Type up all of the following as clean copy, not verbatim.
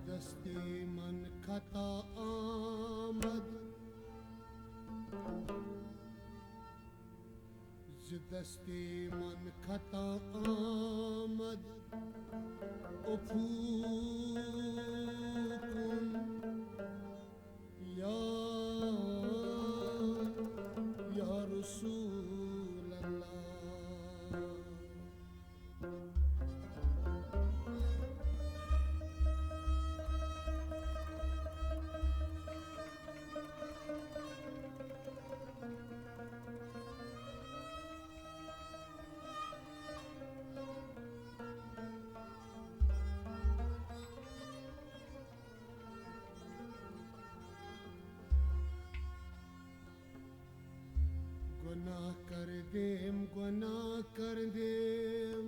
दस्ते मन खता आमद दस्ते मन खता आमद उफूकुन या रसूल अल्लाह। गुनाह कर देम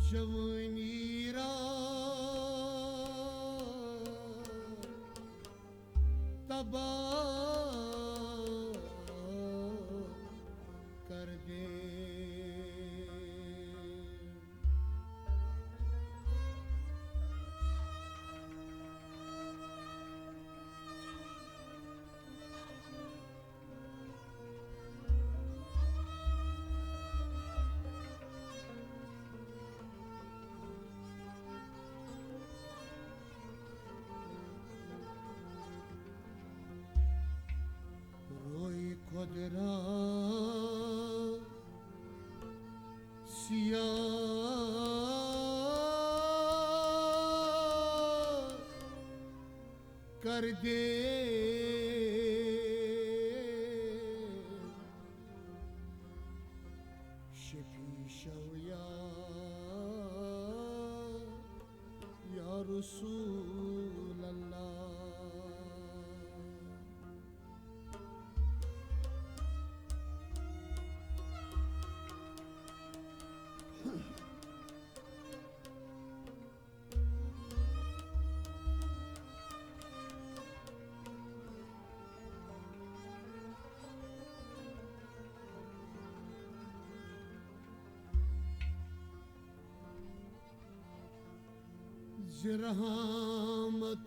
जवानी रा तबाह कर देम। खुदरा सिया कर दे शफी शौया या रसूल अल्लाह। रहमत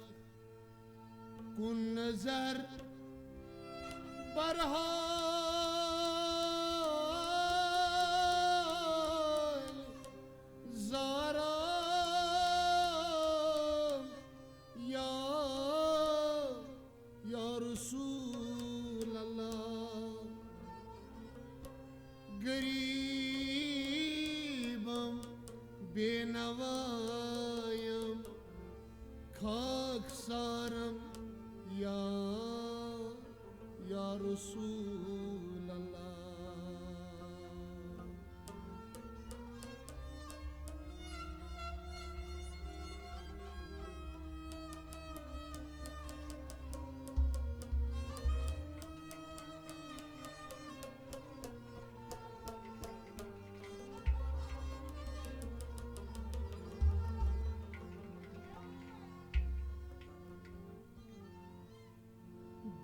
कुन नजर बरहाल ज़ारा या रसूल अल्लाह। गरीबम बेनवायम खाकसारम या रसूल अल्लाह।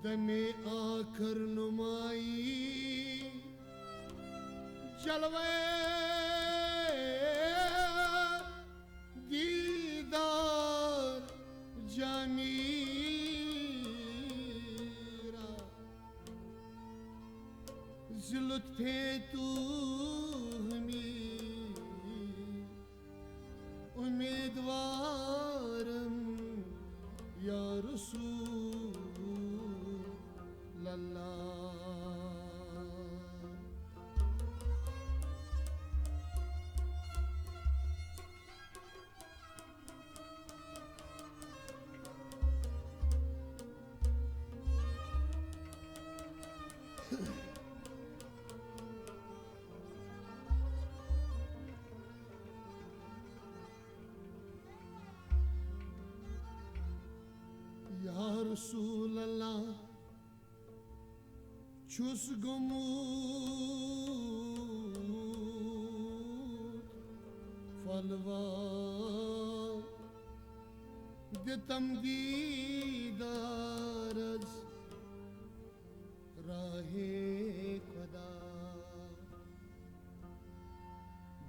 दमे आखर नुमाई जलवे दीदार जानीरा ज़ुल्फ़े तू हमी उम्मीदवारम या रसूल अल्लाह। या रसूल अल्लाह छुस गुमूद फलवा दितम दीदारज राहे खुदा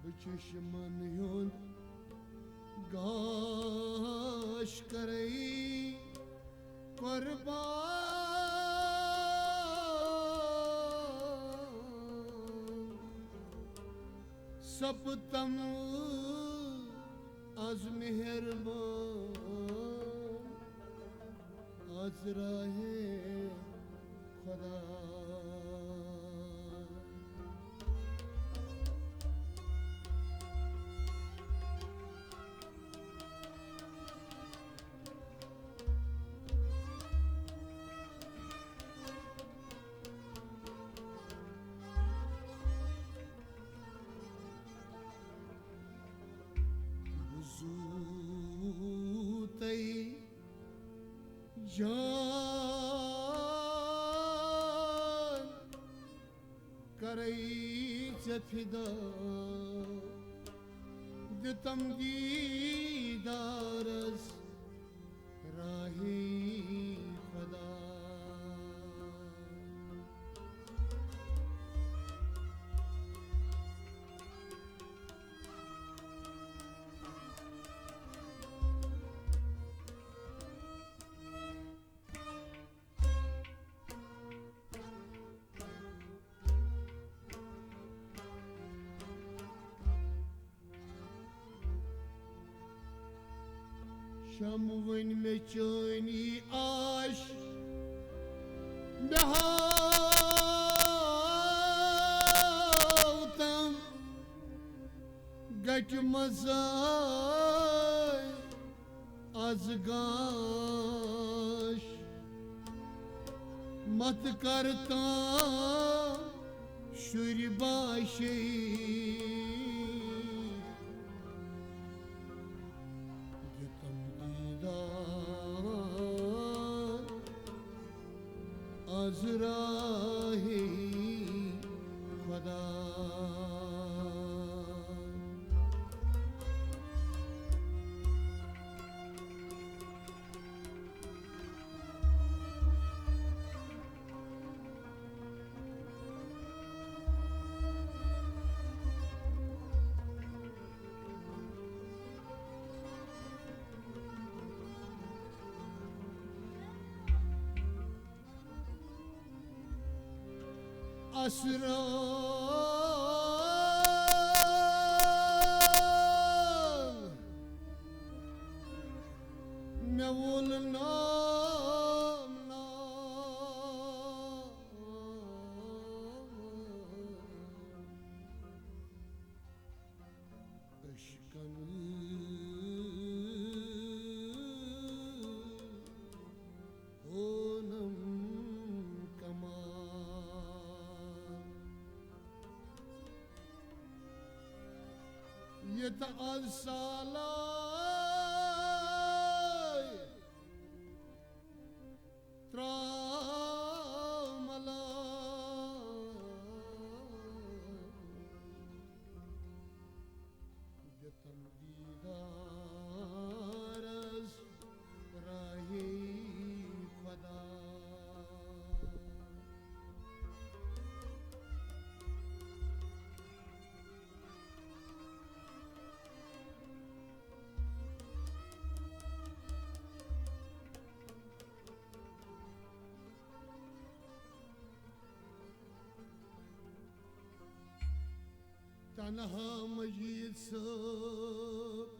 बचश मन युन गा कुर्बान सपतम az मेहरबान az राहे खुदा Zutei can karai fida ditam didaras rahi fada Şam'ın meçhani aş behavtam gaçmazay azgaş mat kartam şurbaşi azrahi खुदा asra mevul namna aşkın onam يتأصلي تراملا يتم ديدارس راهي خدا तन्हा मजीद सब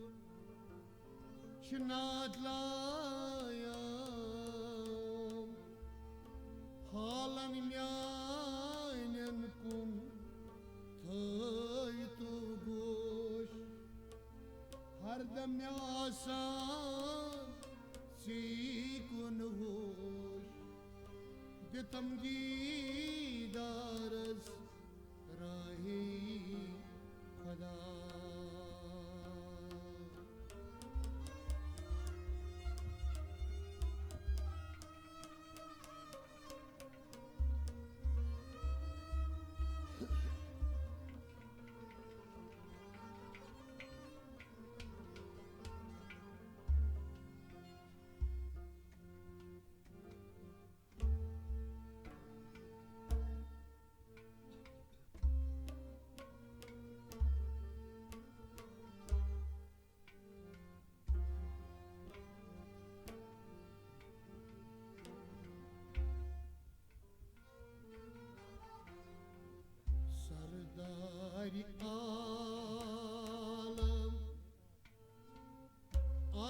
शनात लाया हालन म्यानन कुन थई तो गोश हर दम आसान सी कुन होश दितम दीदारस राही खुदा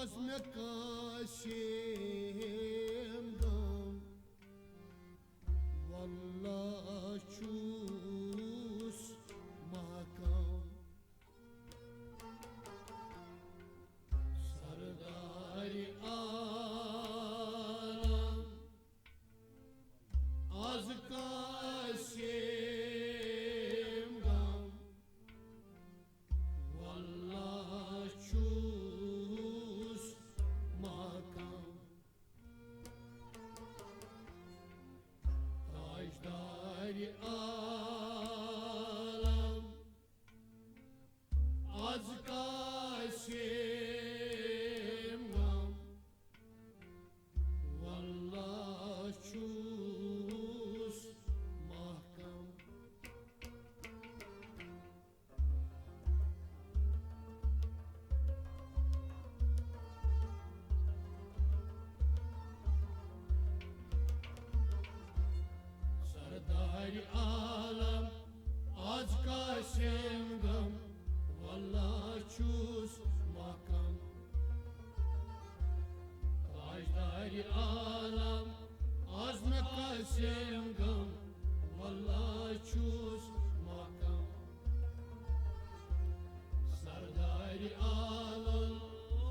Az me kaşem gam Wallah çus makam Sardari alam Az kaşem gam Wallah çus makam Tajdari alam Az kaşem gam Wallah çus mahkam Sardari alam az kaşem gam Wallah çus makam Tajdari alam az me kaşem gam Wallah çus makam Sardari alam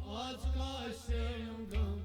az kaşem gam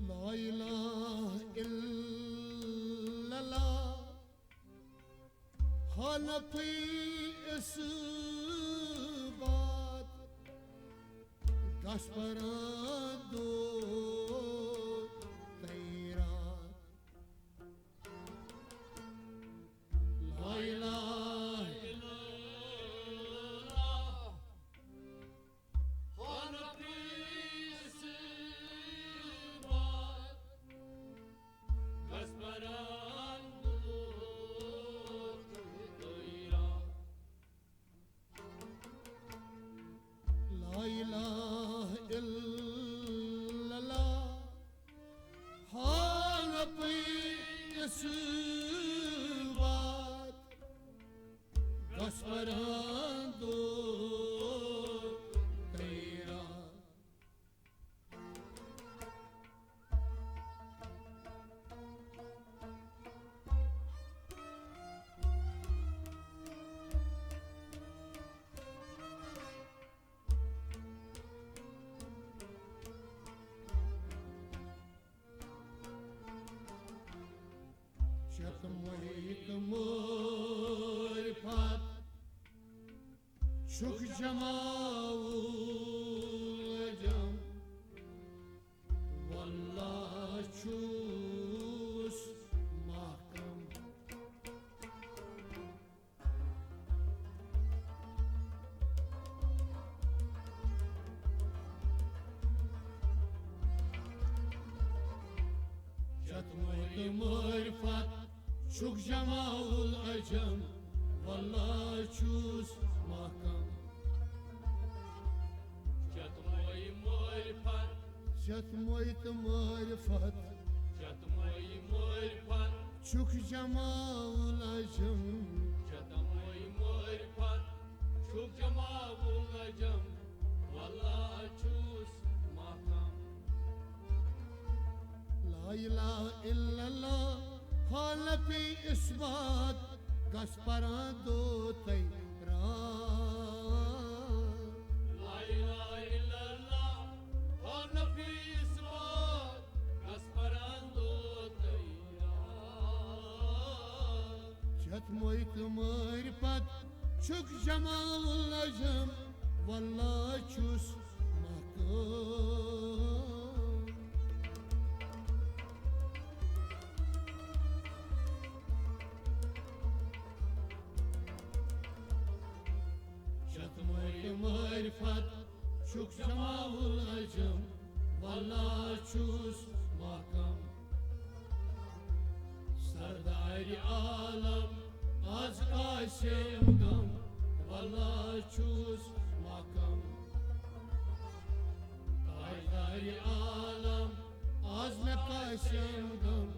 La ilahe illallah Hanafi isbat Gasparado Teirat La ilahe illallah Hanafi La ilahe illallah Hanafi isbat Gasparando Teirat Şatmayık murfat Çok cemaulacam Wallah çus mahkam Şatmayık murfat Çok cemaul acam Wallah çus mahkam Çatmayı marifat, Şatmayık marifat çatmayı marifat, Çok cemaul acam çatmayı marifat, çok cema bulacağım. Vallahi çuz mahkam. La ilahe illallah Hanafi isbat Gasparado Teirat La ilahe illallah, Hanafi ispat, Gasparando Teirat. Şat moyt marifat çok cemal lacım vallahi çus mahkum Şat moyt marifat çok cemal lacım vallahi çus mahkum Sardari alam az kaşım gam vallahi çus makam Sardari alam az ne kaşım gam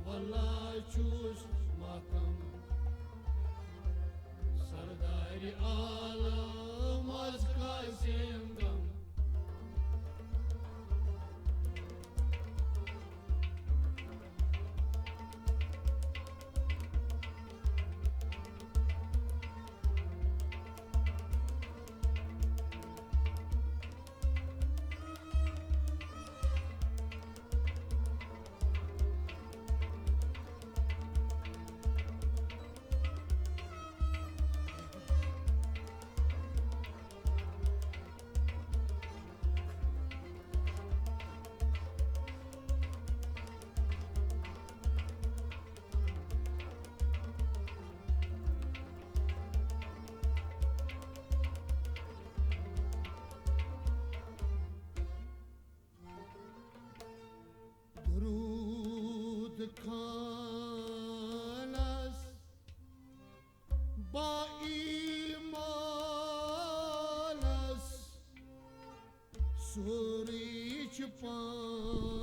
vallahi çus makam Sardari alam az kaşım gam درود کانس با ایمانس سوری چپانس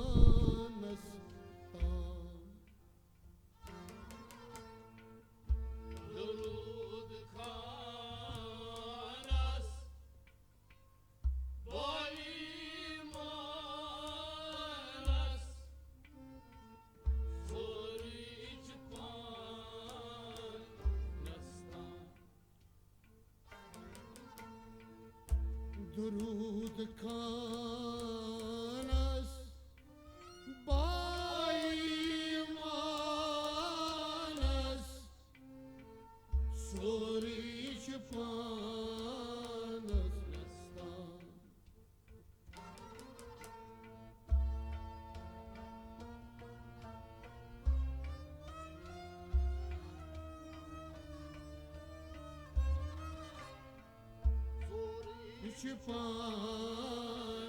درود کانس با ایمانس سوریچ پانستان درود کانس با ایمانس سوری چپانس نستان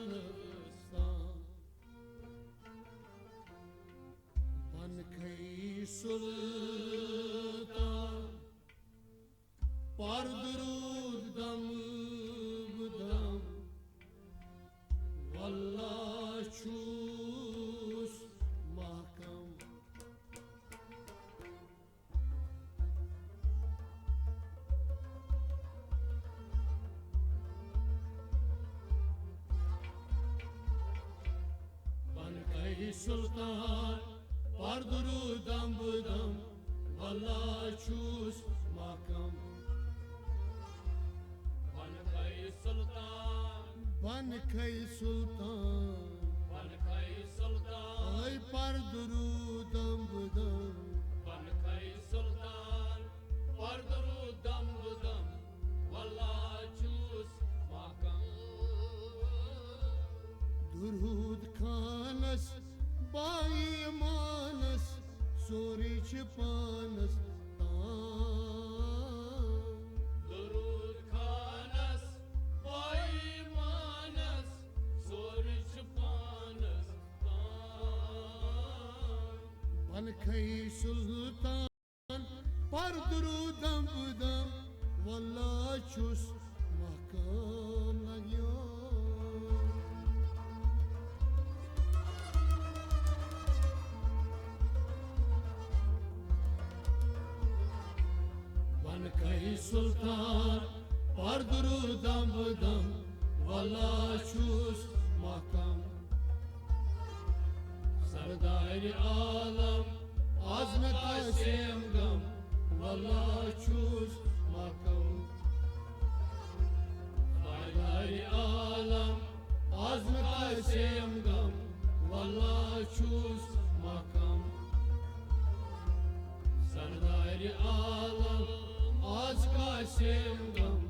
چپانستان بنکهی سلطان پر درود دم بدم والله چوس محکم بنکهی سلطان پر درود دم بدم والله چوس محکم بنکای سلطان بنکهی سلطان بنکای سلطان ay par durudam budam بنکای سلطان پر درودم بدم والله چوس ماکم durud kanas bay manas sori çpanas درود کانس بای مانس سوریچ پانستان بنکهی sultan par durudam budam vallahi çus mahkam lagyo بنکهی sultan par durudam budam vallahi çus mahkam Sardari alam azme kaşem gam vallahi çus mahkam Sardari alam azme kaşem gam vallahi çus mahkam Sardari alam kaşım gam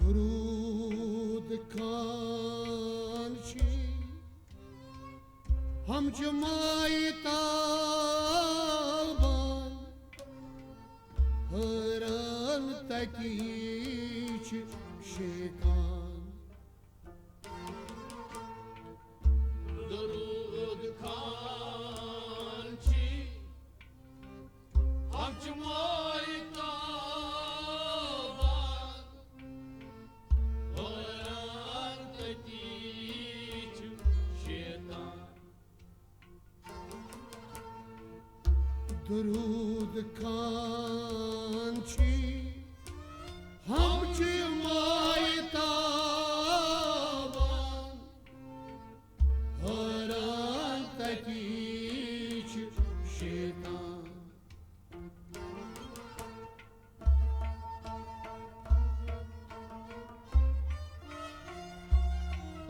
درود کانچی هم جمعی تابان هران تکیچ شیطان درود کانچی هم جمعی تابان هران تکیچ شیطان درود کانچی هم جمعی تابان هران تکیچ شیطان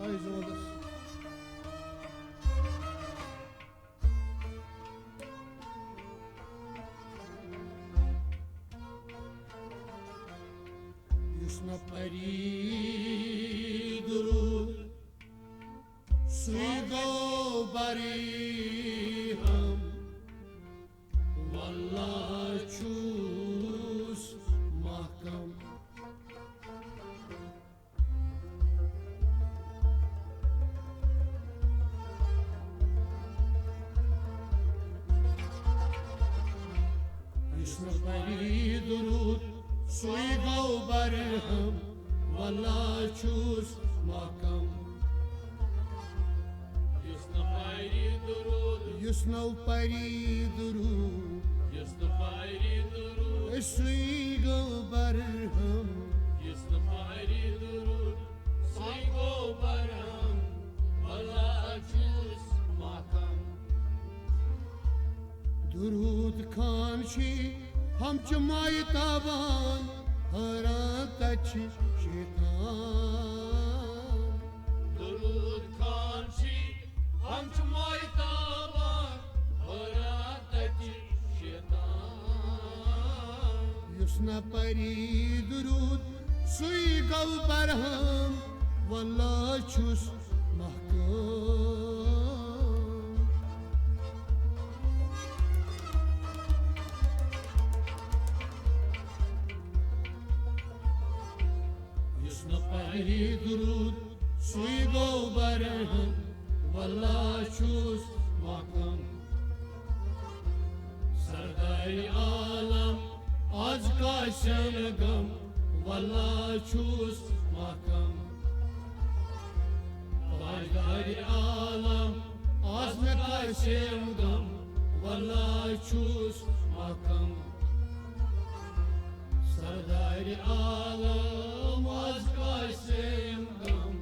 Ay زودست Yusna pari durud Sui go bari ham Wallah chus mahkam Yusna pari durud Sui go bari ham Wallah chus mahkam Yusnafayri durud Yusna pari durud Yusnafayri durud Sui go bari ham Yusnafayri durud Saygo baram Allah chus makam درود کانچی هم جمعی تابان هران تچ شیطان Durud kanchi ham chumai taban Horataki shaitan یسنا پری درود سوی گو برهم والله چوس محکم یسنا پری درود سوی گو برهم والله چوس محکم سرداری عالم از کاشم گم والله چوس محکم تاجداری عالم از کاشم گم والله چوس محکم سرداری عالم از کاشم گم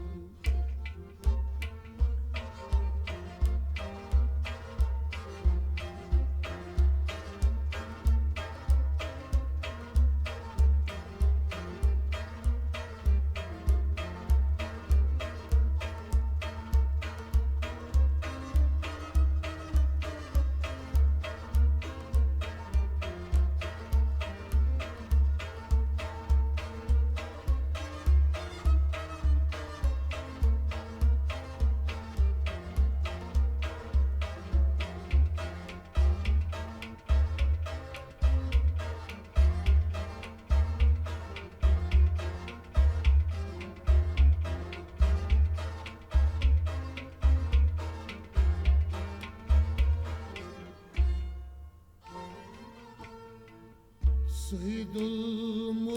سيد المرسلين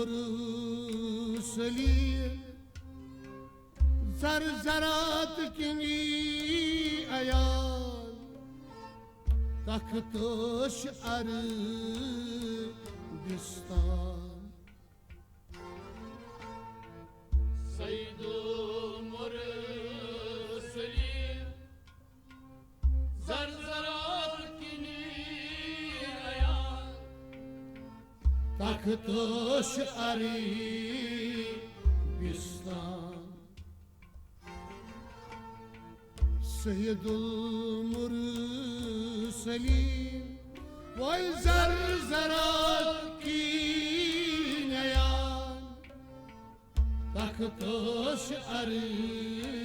زرزرات كني أيال تكتش أربستان سيد المرسلين زرزرات كني أيال تكتش أربستان سيد المرسلين وزرزرات كينيان تكتش أربستان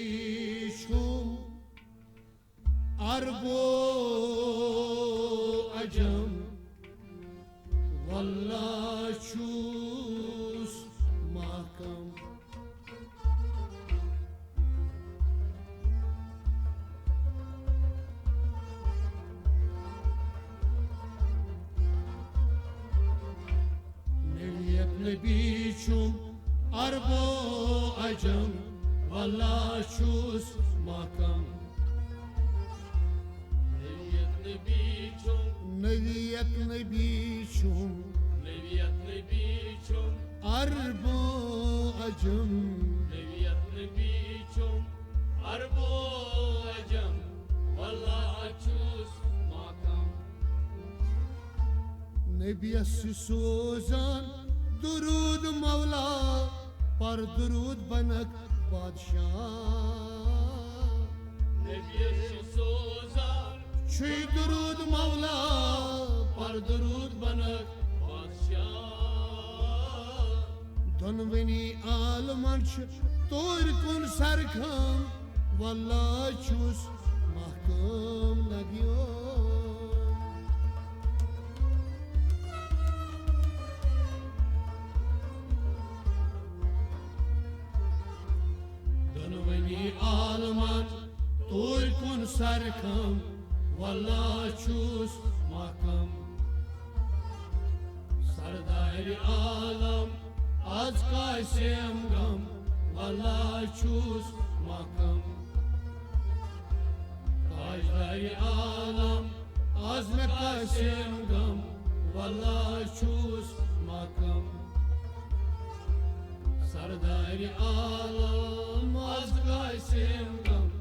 بيشهم عربو أجم والله شوس ماكم نبيت نبيشهم عربو أجم والله شوس ماكم نبيت نبيكم نبيت نبيشهم نبيت نبيكم أربو أجم نبيت نبيكم أربو أجم والله أجوز معكم نبي سوزان درود مولا پر درود بنک بادشاہ نبی سوزان چی درود مولا پر درود بنک بادشاہ دنونی آلمان چھ طور کن سرکم والله چوس محکم لگیو آلمان طور کن سرکم والله چوس محکم سردار عالم از قاسم غم والله چوس محکم تاجدار عالم عزم قاسم غم والله چوس محکم سردار عالم از قاسم غم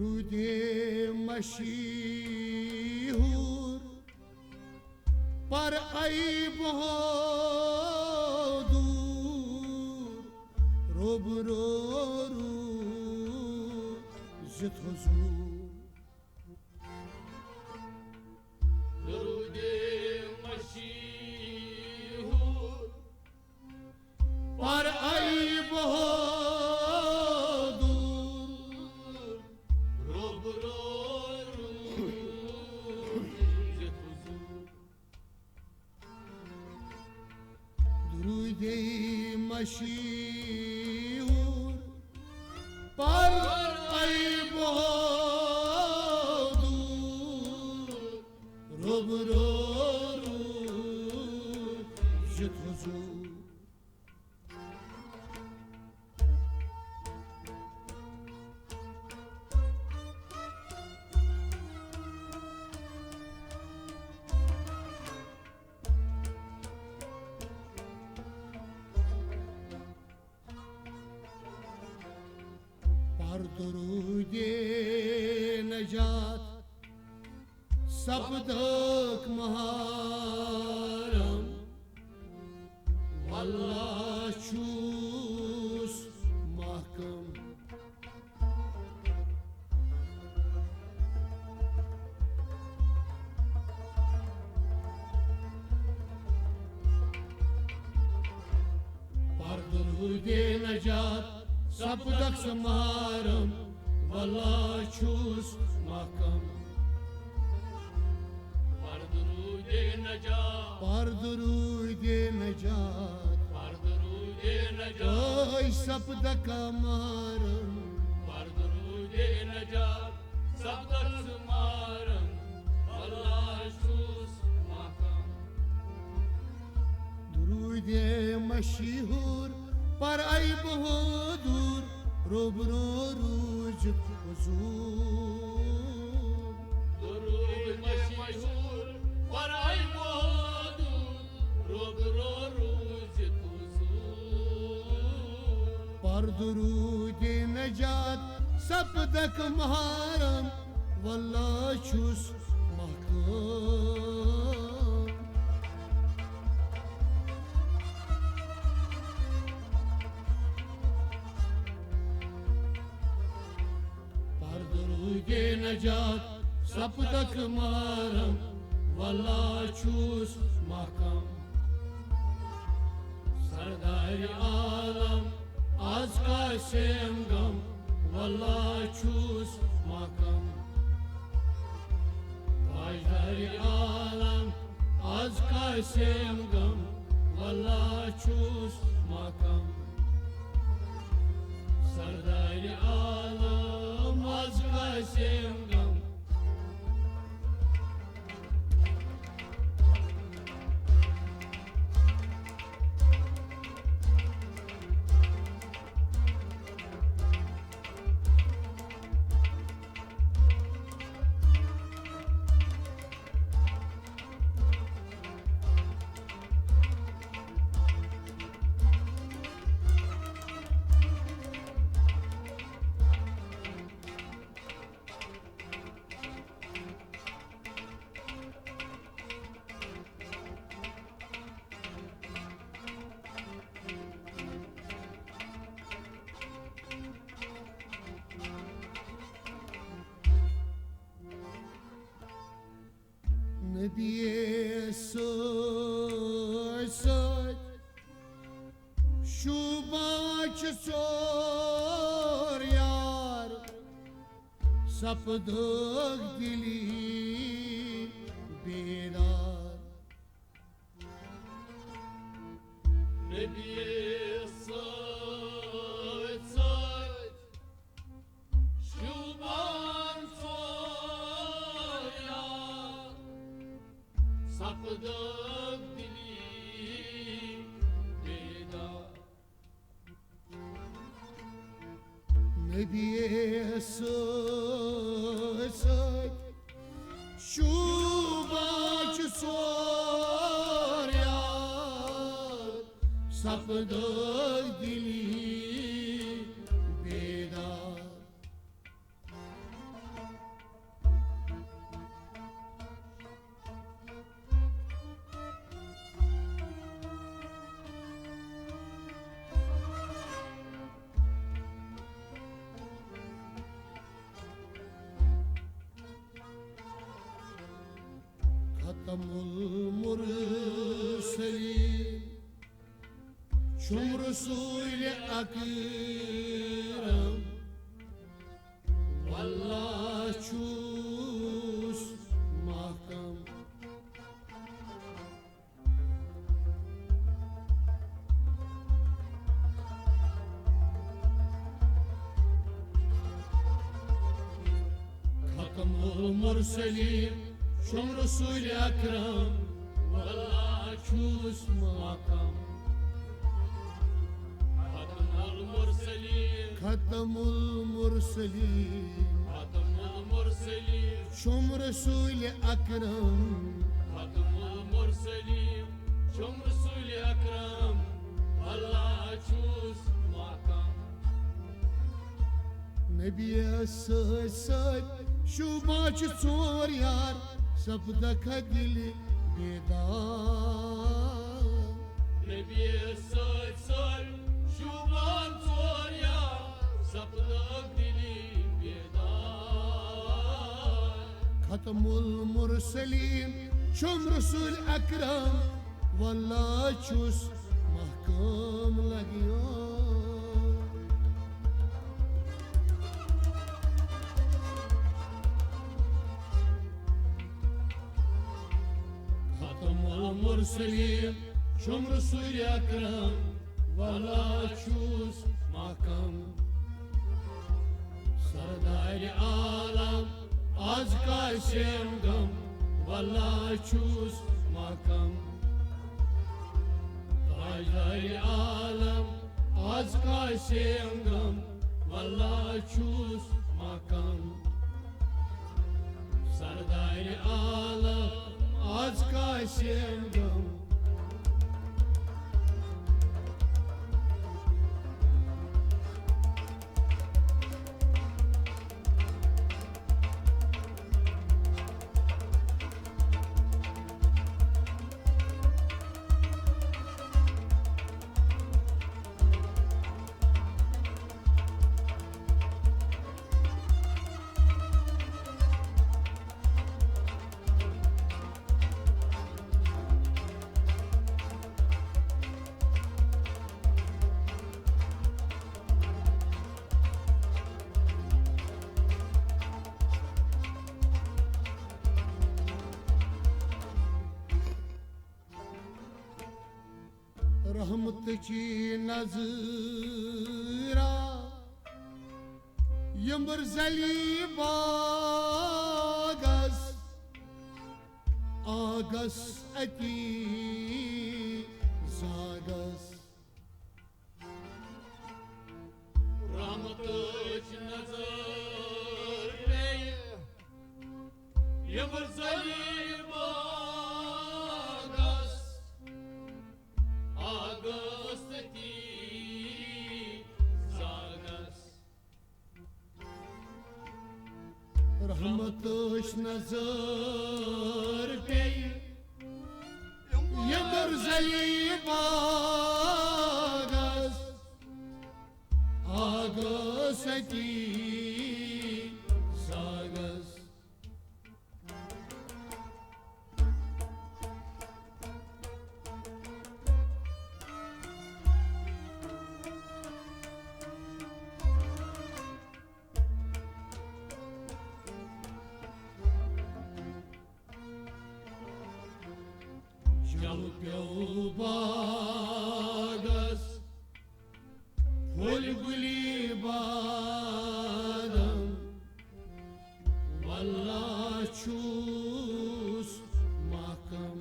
درود مشیهور پر عیب ها دور روبرو زد حضور درود مشیهور پر عیب ها مشیور پر عیب ها دور روبرو شد حضور पर दुरूद नजात सपदक महारम वल्लाह चूस महकम पर दुरूद नजात सपदक महारम वल्लाह चूस महकम पर दुरूद नजात पर दुरूद नजात पर दुरूद नजात ओय सपदक महारम पर दुरूद नजात सपदक समारम वल्लाह चूस महकम दुरूद मशहूर पर आई बहादुर रोबरो रूज हुजूर दुरूद मशहूर पर आई बहादुर रोबरो रूज हुजूर पर दुरूद नजात सपदक महारम वल्लाह चुस महकम पर दुरूद नजात सपदक महारम वल्लाह चुस महकम सरदार आलम आज का शेमगम वल्लाह चूस महकम ताजदार आलम आज का शेमगम वल्लाह चूस महकम सरदार आलम आज का शेमगम Nebiye söz şu baç sor yar sapdık dili bedar Nebiye söz söz Şuban soya Sapıdık dili bedar Nebiye söz şu baç sor yar sapdık dili bedar Hatamul murselin Şum Resul-i Akram Vallah çus mahkam Hatamul murselin Şum Resul-i Akram Vallah çus mahkam Hatamul murselin Hatamul murselin Hatamul murselin Şum Resul-i Akram Hatamul murselin Şum Resul-i Akram Allah çuz mahkam नबी शुमा चोर यार सपदख दिल बेदार नबी शुमान चोरिया सपदक दिली बेदार खत्मुल मुरसलीन शुम रसूल अकरम वल्लाह चुस महकम लगियो मुरसलीम शुम रसूल अकरम वला चूस महकम सरदार आलम आज का शेमगम वला चूस महकम ताजदार आलम आज का शेमगम वला चूस महकम सरदार आलम आज का शेमगम रहमत की नजरा यमर जली बागस आगस अति जागस रहमत की नजर पे यमर जली बागस आगस्ती जागस रहमत नजर पे यमर जली बागस आगस अति जागस जल प्यो बागस फुल गुली बादम वल्ला चूस महकम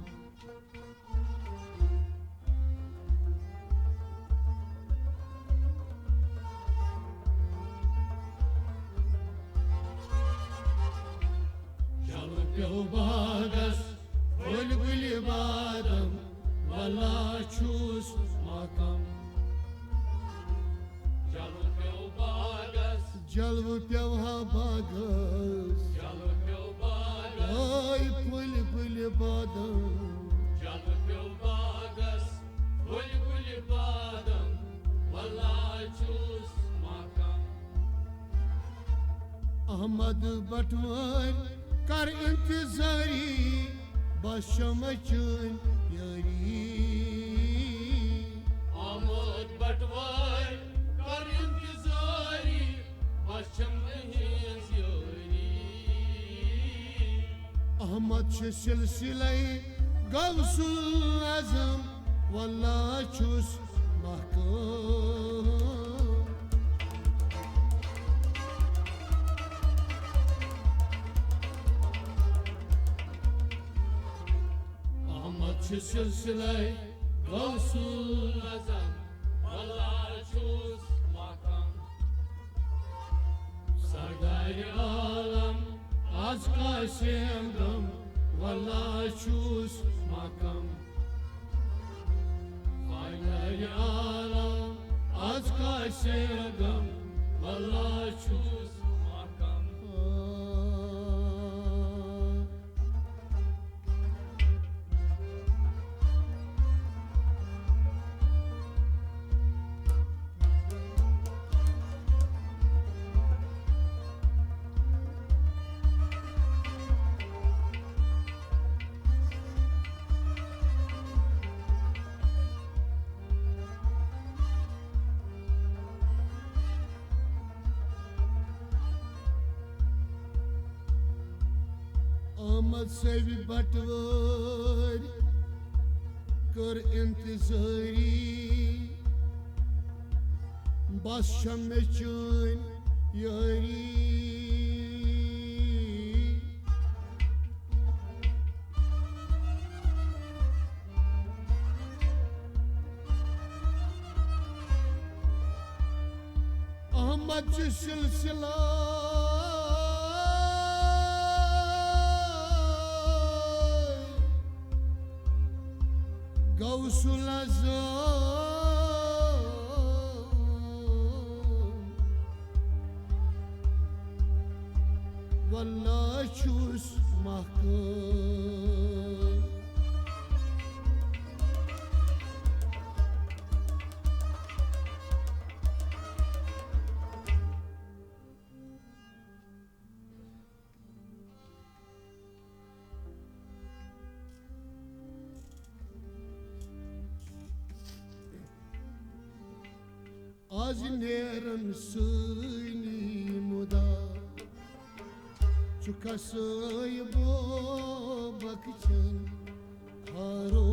जल प्यो बागस फुल गुली बादम वल्ला चूस महकम जल प्यो बागस जलव प्यो बागस जल प्यो बागस ओय फुल गुल बादम जल प्यो बागस फुल गुल बादम वल्ला चूस महकम अहमद बटवर कर इंतजारी बशमचन यारी आमद बटवार कर इंतजारी बशम हिंस योरी अहमद सिलसिले गौसुल आजम वल्ला चुस महकम सिलसिले गौसुल आजम वल्ला चूस महकम सरदार आलम आज का शेमगम वल्ला चूस महकम सरदार आलम आज का शेमगम वल्ला चूस آمد سیبی بطور کر انتظاری بس شمع چون یاری آمد چه سلسله غوث العظام والله چوس محکم از نیرن سینی مدا چو کسای با بکچن هارو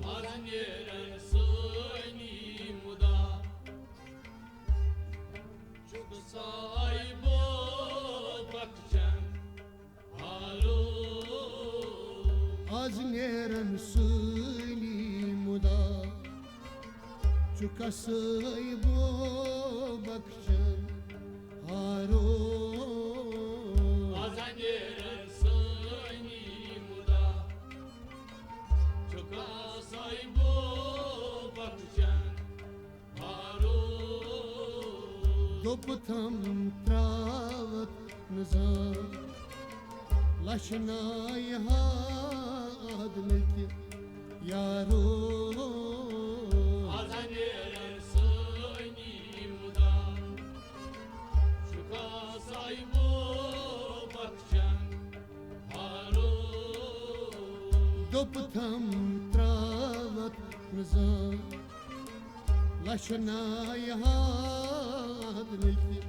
از نیرن سینی مدا چو کسای با بکچن هارو از نیرن سینی مدا چو کسای با بکچن هارو از نیرن سینی مدا چو کسای با بکچن هارو دو پتم تراوت نظام لشنای هاد ملکی یارو دوبتم تراوت نظام لشنای هاد ملکی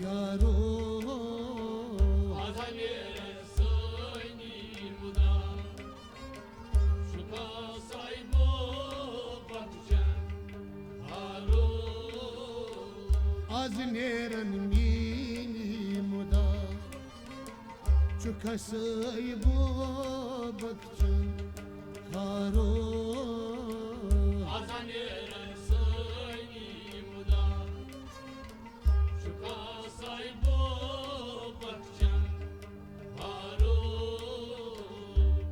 یارو از نیرن مینی مدا چو کسای با بکچن هارو از نیرن سینی مدا چو کسای با بکچن هارو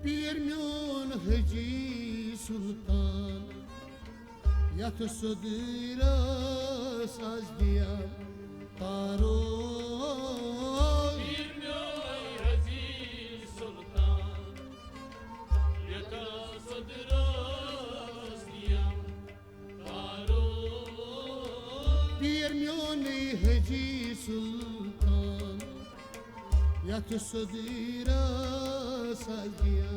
پیر میون حجی سلطان یا تو صدیر ساز دیا تارو پیر میون حجی سلطان یا تو صدیر ساز دیا تارو پیر میون حجی سلطان یا تو صدیر ساز دیا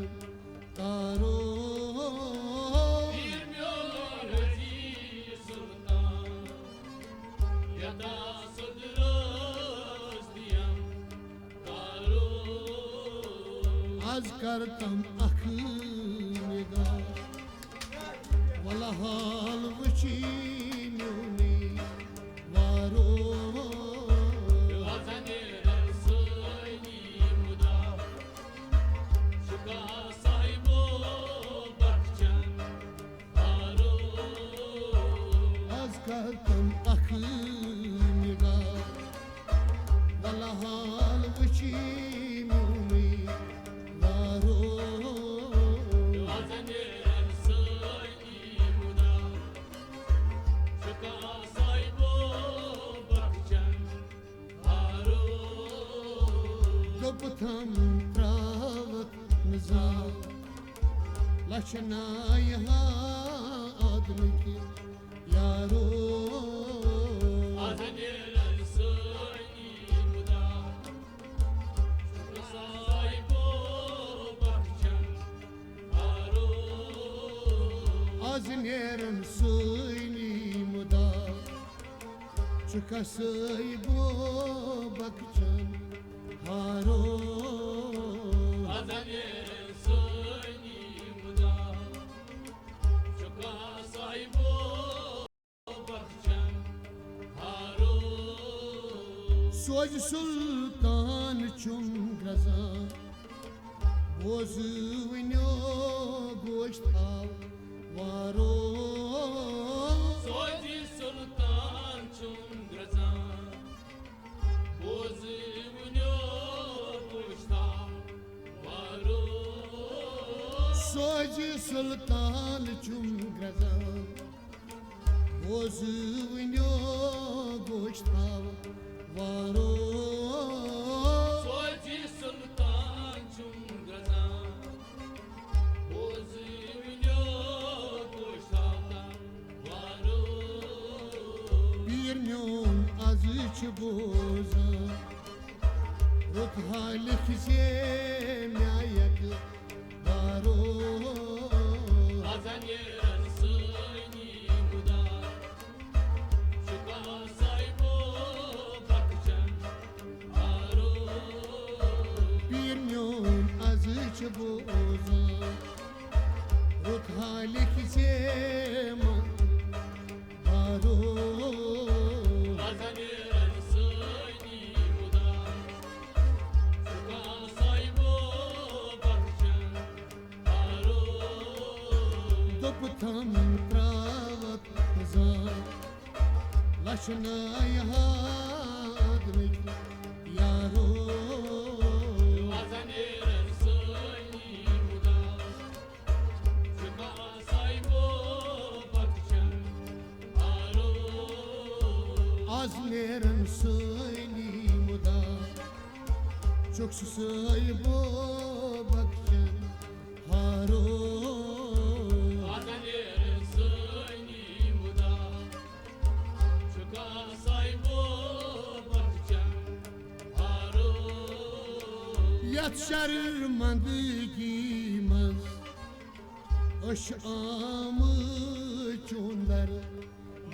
تارو از کردم اخی نگاه والا حال وچی میونی وارو از نیرن سینی مدا چو کسای با بکچن هارو از کردم اخی نگاه والا حال وچی میونی وارو از نیرن سینی مدا چو کسای با بکچن هارو دوبتم تراوت نظام لشنای هاد ملکی یارو از نیرن سینی مدا چو کسای با بکچن هارو از نیرن سینی مدا چو کسای با بکچن هارو Azanerin suyni muda Çuka sahibo bahçem Harun سوج سلطان چون گرزان بوزونیو گوشت وارو Soydi sultan çungrazan Bozumunu kuşta Varun سوج سلطان چون گرزان بوزونیو گوشت وارو Soydi sultan çungrazan Bozumunu kuşta Varun bir milyon azıç boza Rot halik zemyayak varo Azanerin suyni muda Çuka sahibo bahçem Harun bir milyon azıç boza Rot halik zeman varo Azanerin suyni muda Çuka sahibo bahçem Harun Допутам трават назад Лашная хадмик яро Azanerin suyni muda Çuka sahibo bahçem Harun Azlerim söyleymuda Çok susaybo bakcan haro Azanerin suyni muda Çuka sahibo bahçem Harun Yat şermandı giymez Aşamı çunlar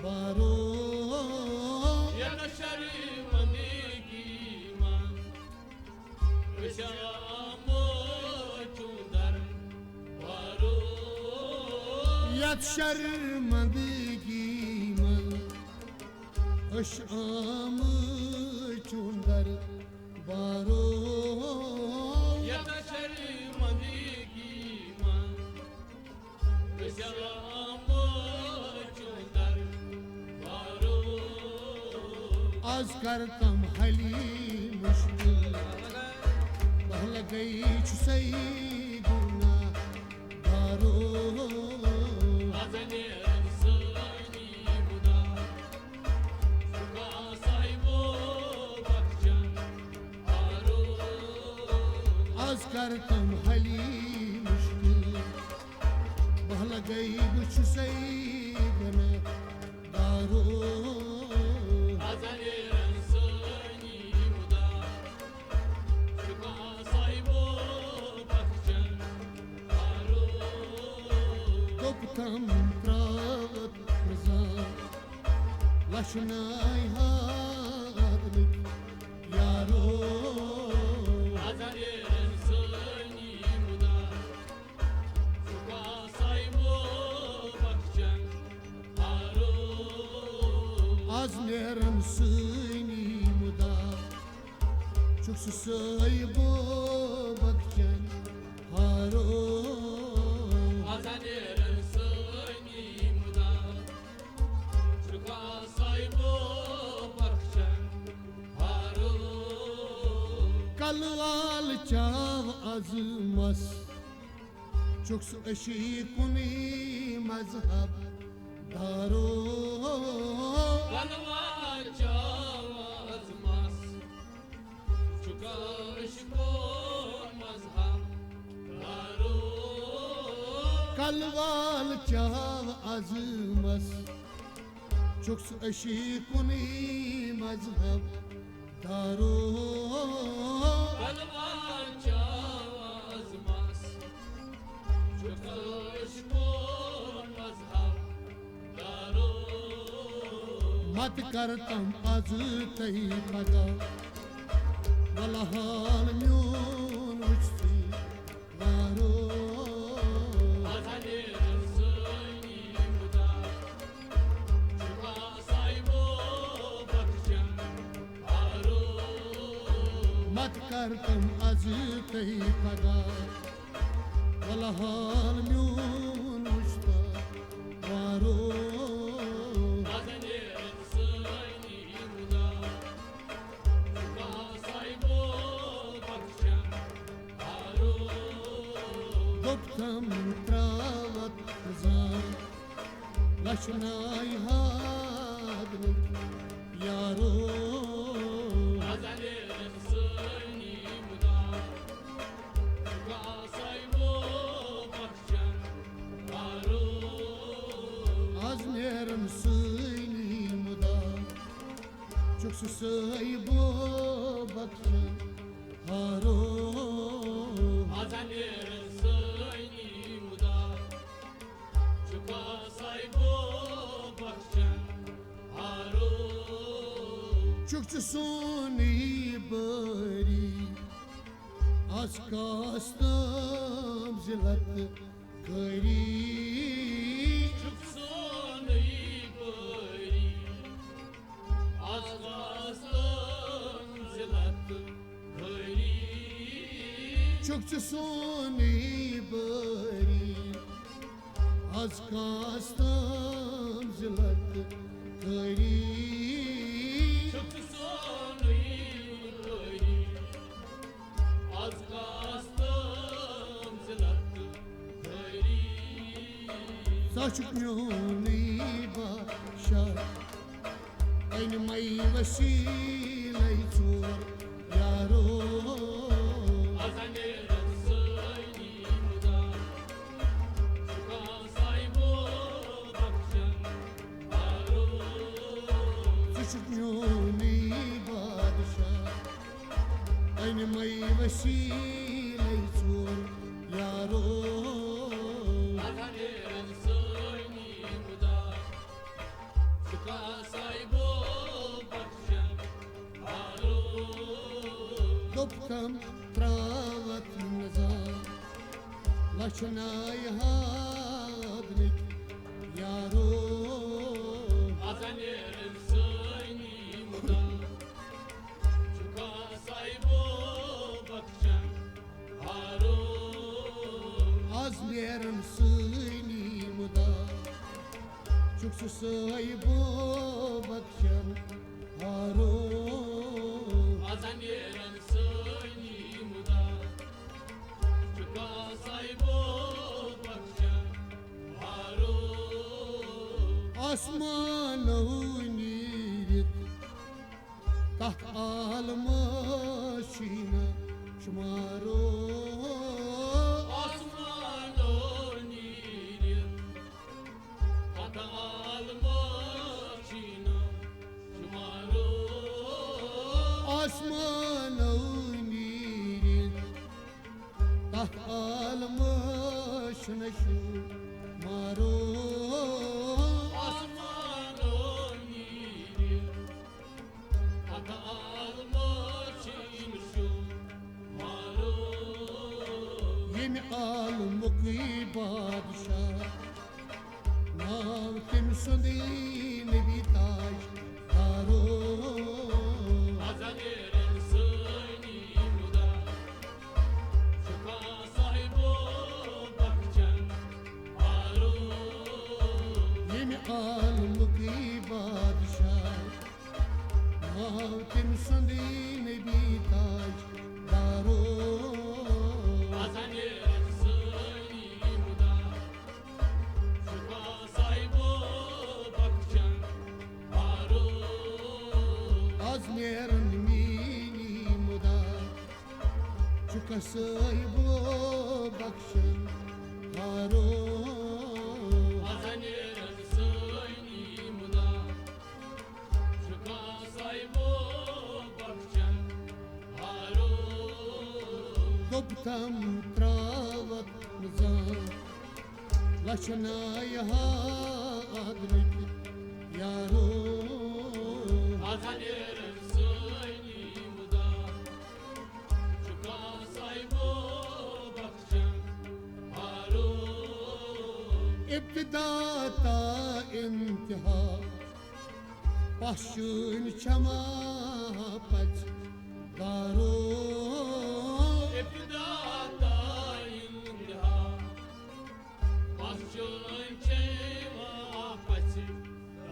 baro Yanaşarım andigiman Işamı çundar Varun Yat şermandı giymez Aşamı çunlar baro Yanaşarım andigiman Işamı çundar Varun Az kartam hali müşkül Bahla gay çusay guna baro Azanerin suyni muda Çuka sahibo bahçem Harun Az kartam hali müşkül Bahla gay çusay guna baro Azanerin suyni muda Çuka sahibo bahçem Harun Допутам трават назад Лашная хадмик яро Azanerin suyni muda Çuka sahibo bahçem Harun Azlerim suynimuda Çok susaybo bakcan haro Azanerin suyni muda Çuka sahibo bahçem Harun Kalval çav azmas Çok su eşikuni mazhab daro Kanıma çavazmaz Çuka ışıkon mazhab Harun Kalval çav azmas Çok su eşikuni mazhab daro Kanıma çavazmaz Çuka ışıkon mazhab Harun मत करतम आज तई पगा والله هالميون وجتي غارو Azanir'in suyni muda Çıka saybo bakacağım Aru مت کرتم از تی پدا والله هالميون وجتا غارو Azanir'in suyni muda Çıka saybo bakacağım Aru گفتم تراوت زن لشنای هادنک یارو Azanir'in suyni muda Çıka saybo bakacağım Aru از میرم سویلی مدا چک سوی بو بکشن هارو Azanir'in suyni muda Çıka saybo bakacağım Aru چک سونی بری از کاستم زلت کری Çıksın iyi bari Az kalsın zilattı Gayri چک سونی بری از کاستم زلت کری Çıksın iyi bari Az kalsın zilattı Gayri Saçuk nyoni başa Aynı may vesile çor yaro Azanir'in suyni muda Çıka saybo bakacağım Aru Saçuk nyoni başa Aynı may vesile çor yaro Azanir'in suyni muda Çıka saybo bakacağım Aru Goptam travat nazar Laçnay hadnik yaro Azanir'in suyni muda Çıka saybo bakacağım Aru Az yerim suyni muda Çok susay bu bakşan haro Azanir'in suyni muda Çıka saybo bakacağım Aru Asman oynayıp Taht almışına şımaro Osman oynayıp Ata almışına Şumaru Asman oynayıp Taht almışına şımaro Osman oynayıp Ata almışına Şumaru Yemi al mukhi badşah Nav kim sundin bi taş haro Azanir'in suyni muda Çıka saybo bakacağım Aru Yemi al mukhi badşah Nav kim sundin bi taş haro Azanir'in suyni muda Çıka saybo bakacağım Aru Azmerin mini muda Çukasay bu bakşın haro Azanir'in suyni muda Çıka saybo bakacağım Aru Goptam travat nizam Laçnay hadnik yaro Azanir'in suyni muda इंतहा पश्चिम क्षमा पच दारो İptida intiha Başçılın çema paçı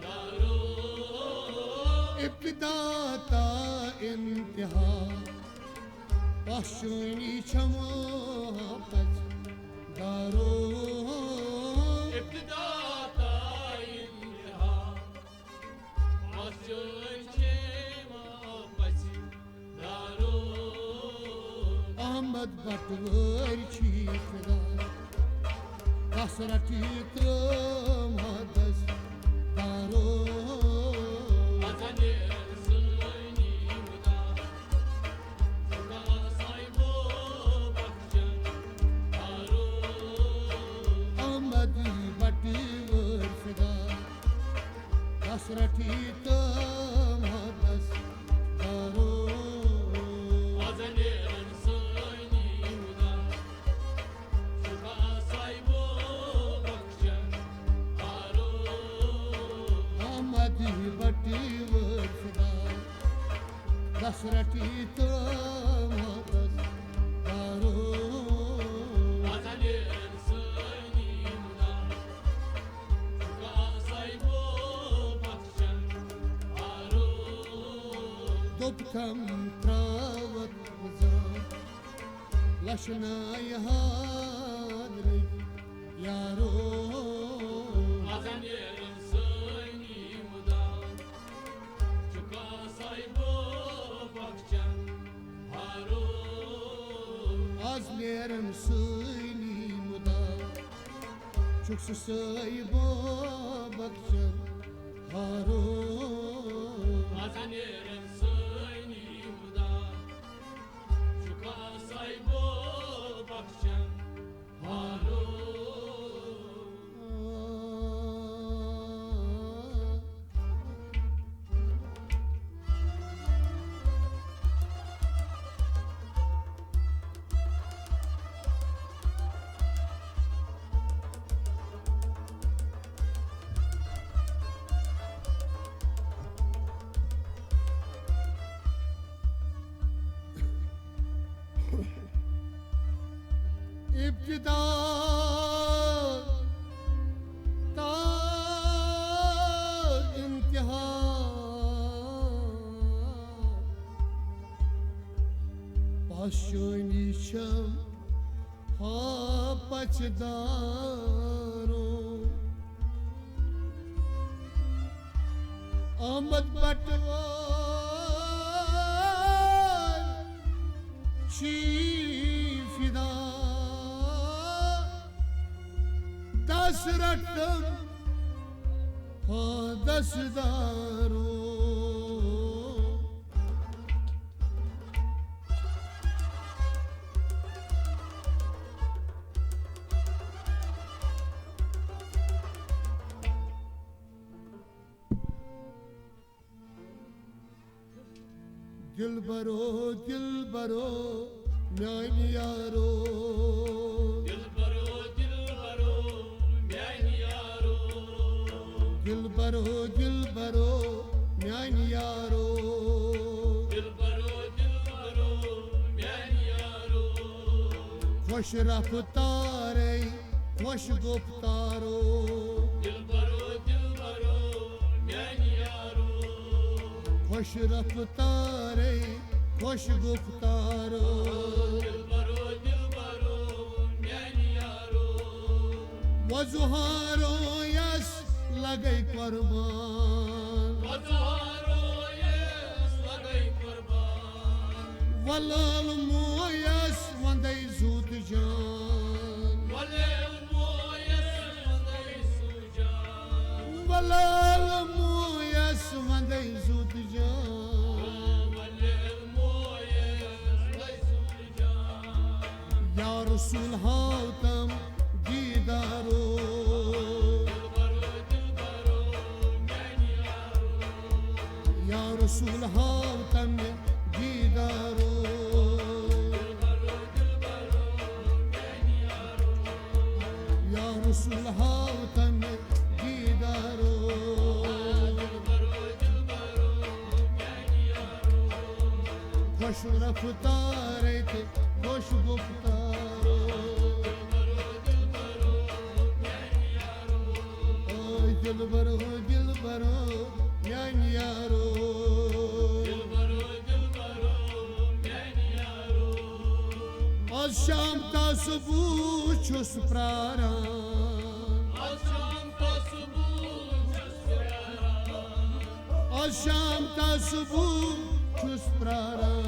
Daru इब्तिदा ता इंतहा पश्चिम क्षमा पच दारो İptida intiha Başçılın çema paçı Daru Ahmad बटवर छी खुदा कसरती तमहदस दारो Azanerin suyni muda Suka saybo bakcan Daru Ahmad बटवर खुदा कसरती तमहदस दारो Azanerin suyni muda Suka saybo bakcan Daru Ahmad बटवर खुदा कसरती तमहदस दारो Azanerin suyni muda Suka saybo bakcan Daru دبكم تراوت وزان لشنا يهادري يا رو Azanerin suyni muda Suka saybo bakcan Daru أزليرم سيني مدا شكس سايبا بكشن هارو Azanerin suyni muda Suka saybo bakcan Daru ابتدا تا انتها پاشونی شم ها پچدارو آمد بٹوار چی فدا دس رٹم ها دس دارو दिल बरो न्याय यारो Dilbaro miyan yaro दिल बरो न्याय यारो Dilbaro miyan yaro खुश रफ्तारे खुश गुफ्तारो Dilbaro miyan yaro खुश रफ्तारे खुश गुफ्तारो Dilbaro miyan yaro वजुहारो यस लगे कुर्बान Vazaro yes lagay kurban वलाल मोयस वंदे जूत जान Walel moyes lagay sujan वलाल मोयस वंदे जूत जान Walel moyes lagay sujan या रसूल हातम दीदारो Dilbaro miyan yaro या रसूल हातम दीदारो या रसूल हातम दीदारो Hoş raftar te hoş guftaro Oy dilbaro yan yaro Az şam tasbu çus praran Az şam tasbu çus praran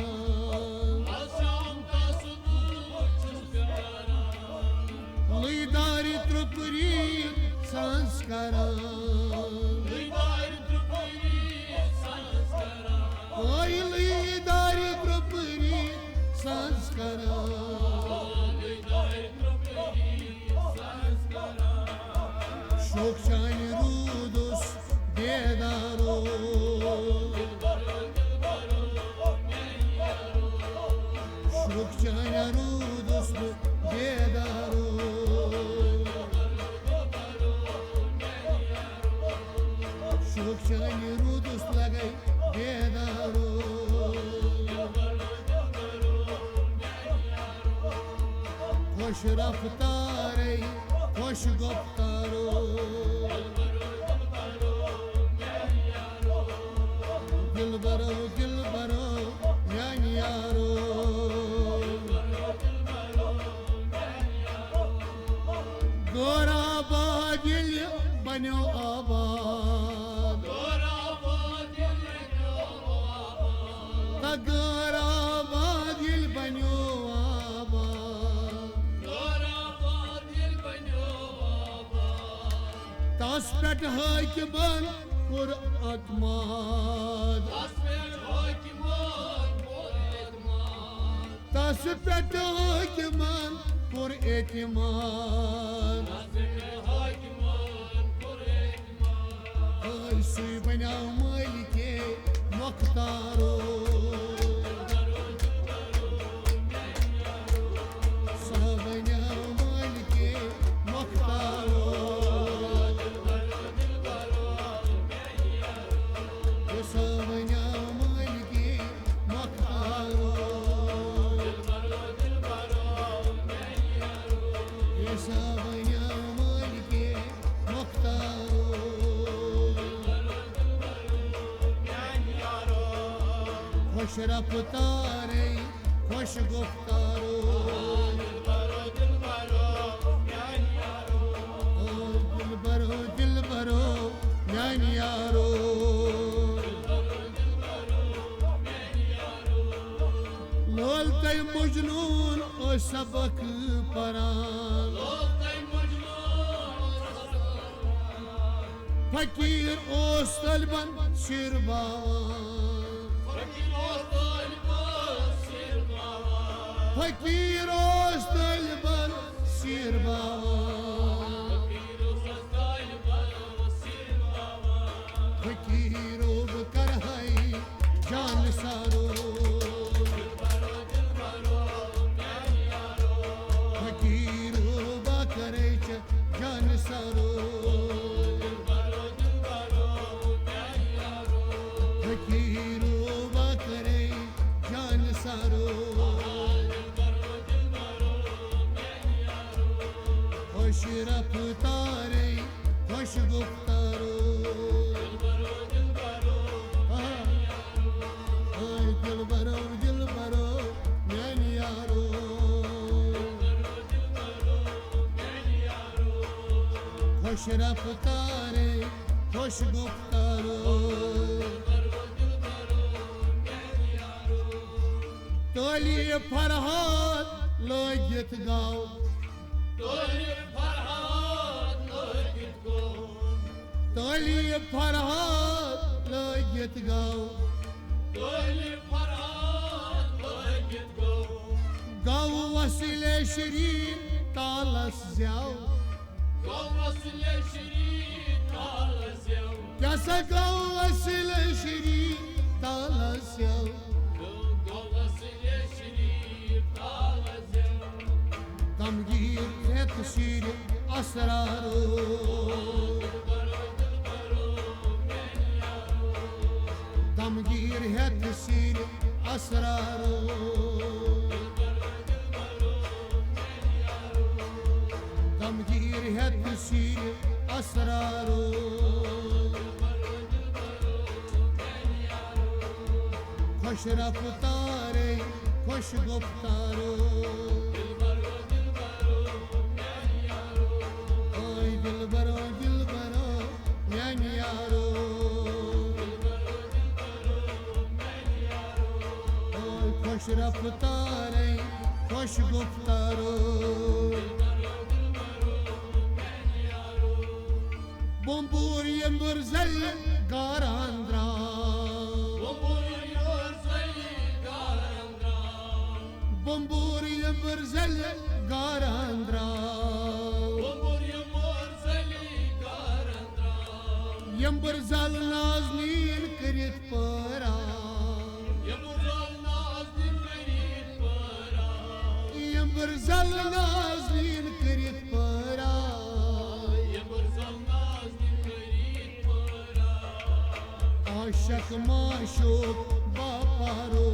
Lidari trupuri sanskaran Oy lidari trupuri sanskaran Şok çani rudos bedaro Şok çani rudos bedaro Şok çani rudos lagay bedaro Hoş raftare hoş guftaro Dilbaro yan yaro Gora badil banyo abad Ta gora badil banyo abad Tas pet hakiman kur atmad Tas pet hakiman kur etmad Ay suy bana malike muhtaro Sabana malike muhtaro Sabana malike muhtaro Sabana malike muhtaro Hoş raftare hoş guftaro Dilbaro yan yaro Lol tay mujnun o sabak paran Fakir o salban şirban Fakir o salban şirban Fakir o karhay can saro Fakir o bakare can saro Fakir o bakare can saro Hoş raftare hoş guftaro Ay dilbaro yan yaro Hoş raftare hoş guftaro Toli farhat logit gav Toli farhat logit gav Gav vasile şirin talas jav Yasa gav vasile şirin talas jav Gamgir et şirin asraro Gamgir het şirin asraru Gamgir है तस्वीर asraru खुश रफ्तारे खुश गुफ्तारो ओए दिलबरो दिलबरो न्यान यारो ओए खुश रफ्तारे खुश गुफ्तारो Bombur yemburzel garandra Bombur yemburzel garandra Yemburzal naznin krit para Yemburzal naznin krit para Aşık maşuk baparo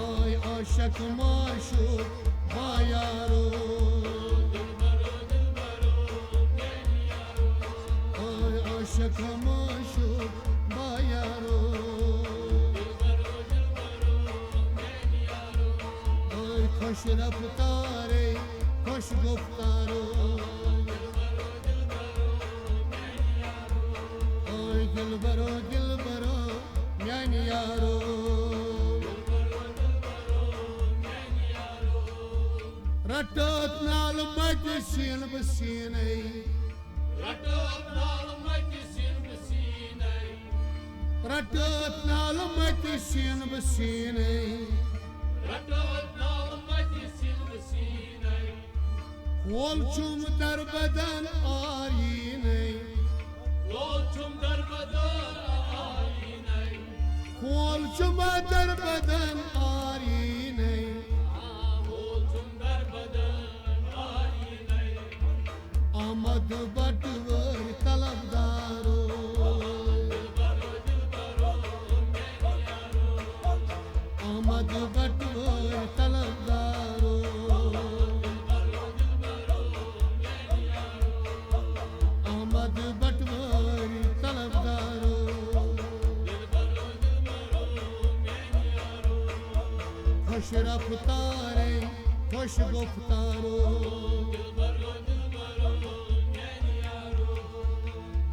Ay aşık maşuk bayaro Ay aşık maşuk bayaro Ay koş raftare koş guftaro Dilbaro, dilbaro, nyan yaro Ratot nal majsin basinay Ratot nal majsin basinay Wol chum dar badan ariyinay Kol chuma dar badan ariyinay Amad batvar talabdaro Amad batvar talabdaro Amad batvar talabdaro Khosh raftare khosh guftaro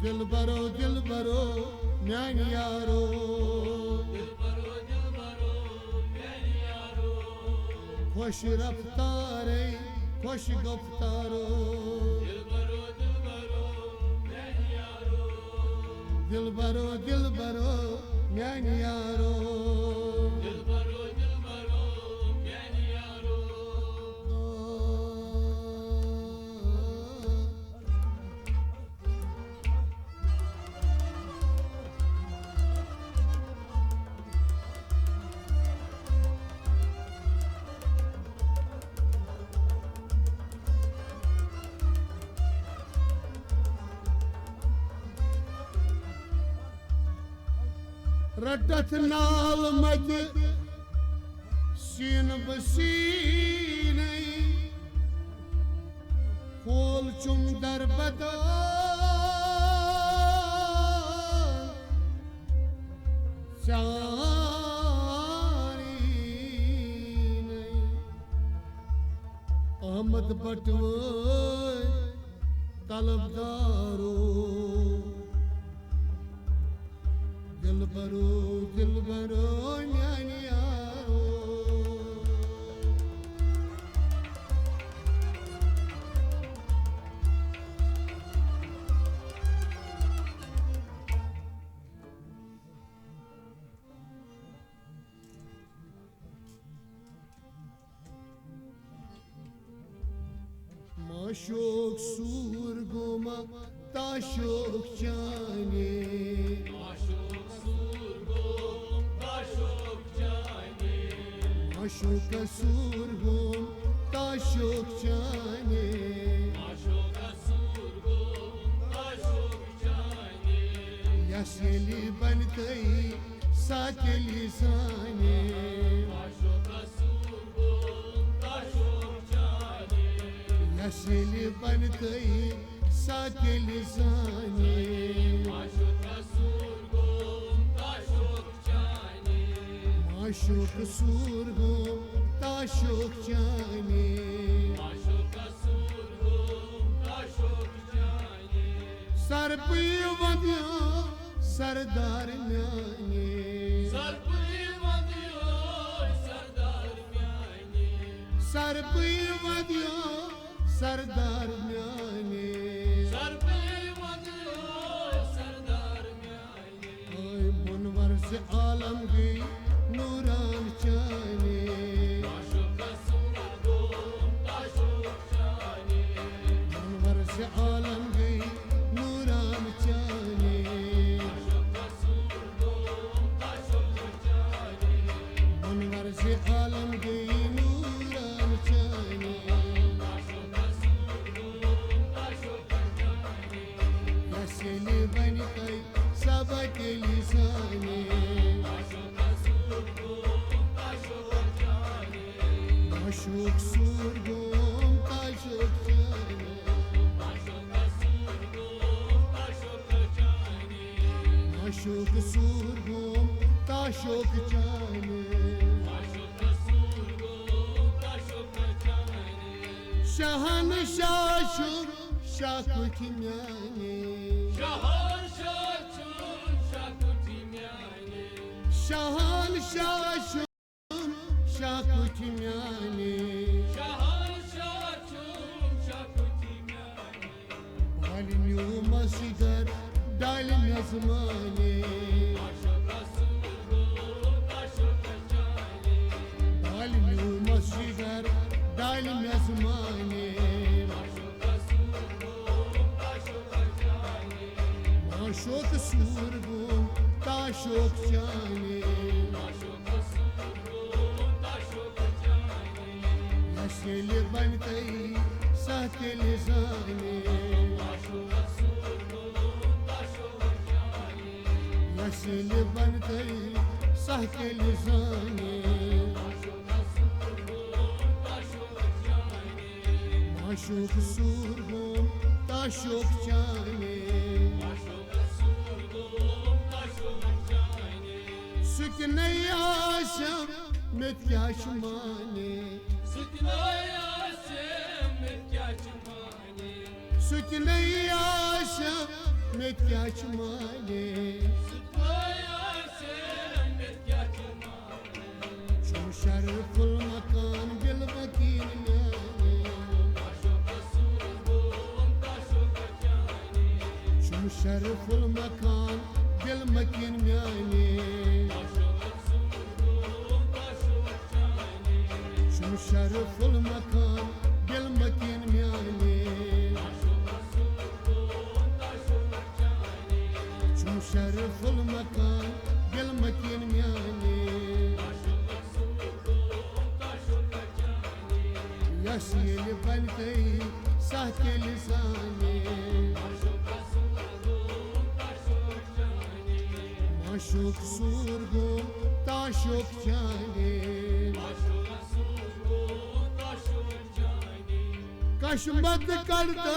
Dilbaro dilbaro nyan yaro Khosh raftare khosh guftaro Dilbaro dilbaro nyan yaro Ratat nal maj sin basinay Kol chum dar badan charinay Ahmad batwar talabdaro Dilbaro, dilbaro, nyan yaro Maşuk surguma taşuk cane Aşık surgum taşık cane यसली बनते साकेली साने Aşık asurgun taşık cani यसली बनते साकेली साने Aşık asurgun taşık cani माशुक सूरगुम ताशुक जाने Aşık asurgun taşık cani सरपी वदिया सरदार न्याने Sarpıyma diyor serdar yani सरपी वदिया सरदार न्याने Sarpıyma diyor serdar yani ओए मुनवर से आलम गई नूरान चाने Aşık asurgun taşık cani मुनवर से आलम गई नूरान चाने Aşık asurgun taşık cani मुनवर से आलम गई नूरान चाने Aşık asurgun taşık cani यसली बनते सबके लिसाने Aşık asurgun taşık cani माशुक सूरगुम ताशुक जाने Aşık asurgun taşık cani माशुक सूरगुम ताशुक जाने Aşık asurgun taşık cani शहन शाशुक शाकुच म्याने Şahan şaçın şakutim yani शहन शाशुक शाकुच म्याने Şahan şaçın şakutim yani बालिन्यू मस्जिदर डाल नजमाने Aşık asurgun taşık cani बालिन्यू मस्जिदर डाल नजमाने Aşık asurgun taşık cani माशुक सूरगुम ताशुक जाने Aşık asurgun taşık cani यसली बनते सहके लिसाने Aşık asurgun taşık cani यसली बनते सहके लिसाने Aşık asurgun taşık cani माशुक सूरगुम ताशुक जाने Aşık asurgun taşık cani सुकने आशम मित्याशमाने Sıknaya semmet kaçmani सुकने आशम मित्याशमाने Sıknaya semmet kaçmani شم شرف المكان بالمكين مياني Aşık asurgun taşık cani شم شرف المكان بالمكين مياني Aşık asurgun taşık cani شم شرف المكان بالمكين مياني Aşık asurgun taşık cani شم شرف المكان بالمكين مياني Aşık asurgun taşık cani يسيل بنتي سهك لساني Aşık asurgun taşık cani माशुक सूरगुम ताशुक जाने Aşık asurgun taşık cani कशमत करता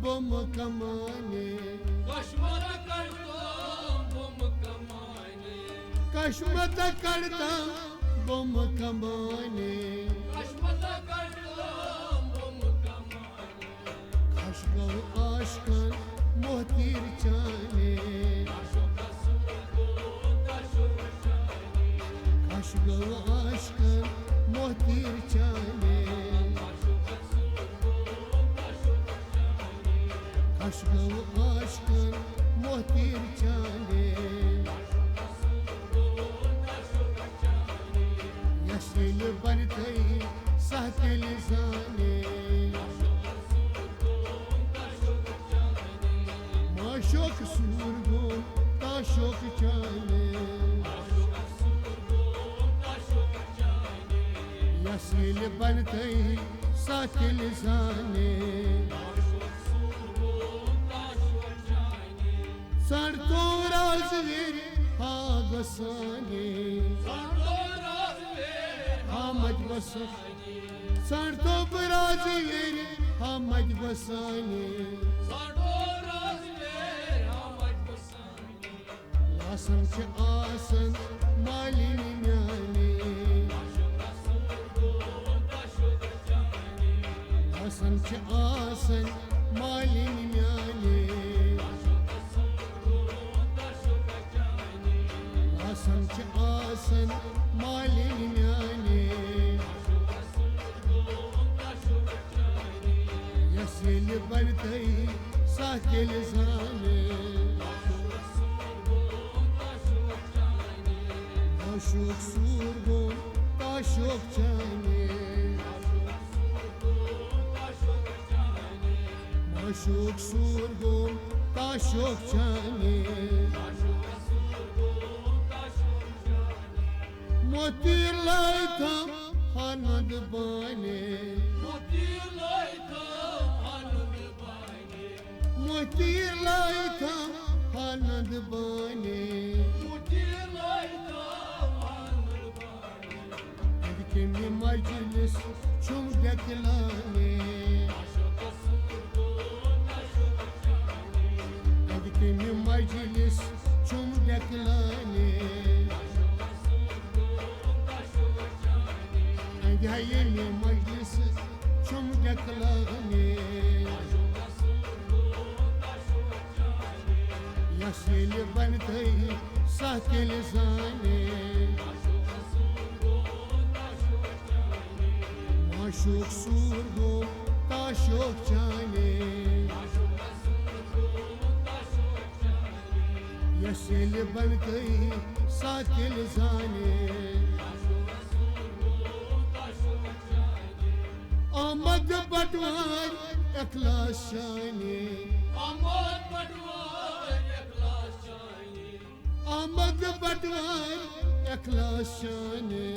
बम कमाने Kaşmara kartam bum kamani कशमत करता बम कमाने Kaşmata kartam bum kamani खशगो आशकन मोहतीर चाने Aşık asurgun taşık cani खशगो आशकन मोहतीर चाने Aşık asurgun taşık cani खशगो आशकन मोहतीर चाने Aşık asurgun taşık cani यसली बनते सहके लिसाने Aşık asurgun taşık cani माशुक सूरगुम ताशुक जाने Aşık asurgun taşık cani यसली बनते सहके लिसाने Aşık asurgun taşık cani sir तोरा राज वेर हा गसाने मज बसाने सांडतो राज वेर हा मज बसाने आसन च आसन मालिन म्याने आसन च आसन मालिन म्याने आसन च आसन मालिन म्याने यसेल बरतई साकेल जाने Aşık surgun taşık çane Aşık surgun taşık çane Motir laytam hanad bane Motir laytam hanad bane Kimi meclis çum deklane Kimi meclis çum deklane Yeni meclis çum deklane Yasil bantay sahkel zane Aşık surgun taşık çane Yeşil bantay sakel zane Ahmet Batvar eklas şane Ahmet Batvar eklas şane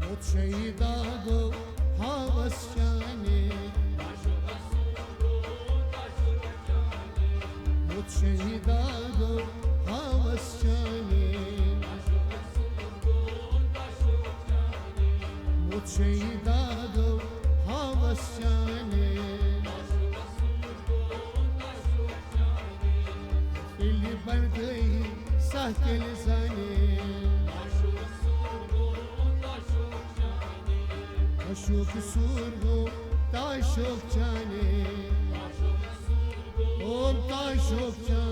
Mut şehida go havas şane Mut şehida go havas şane Mut şehida go havas şane Fili bardayı sahkel zane Aşık surgun taşık çane Om taşık çane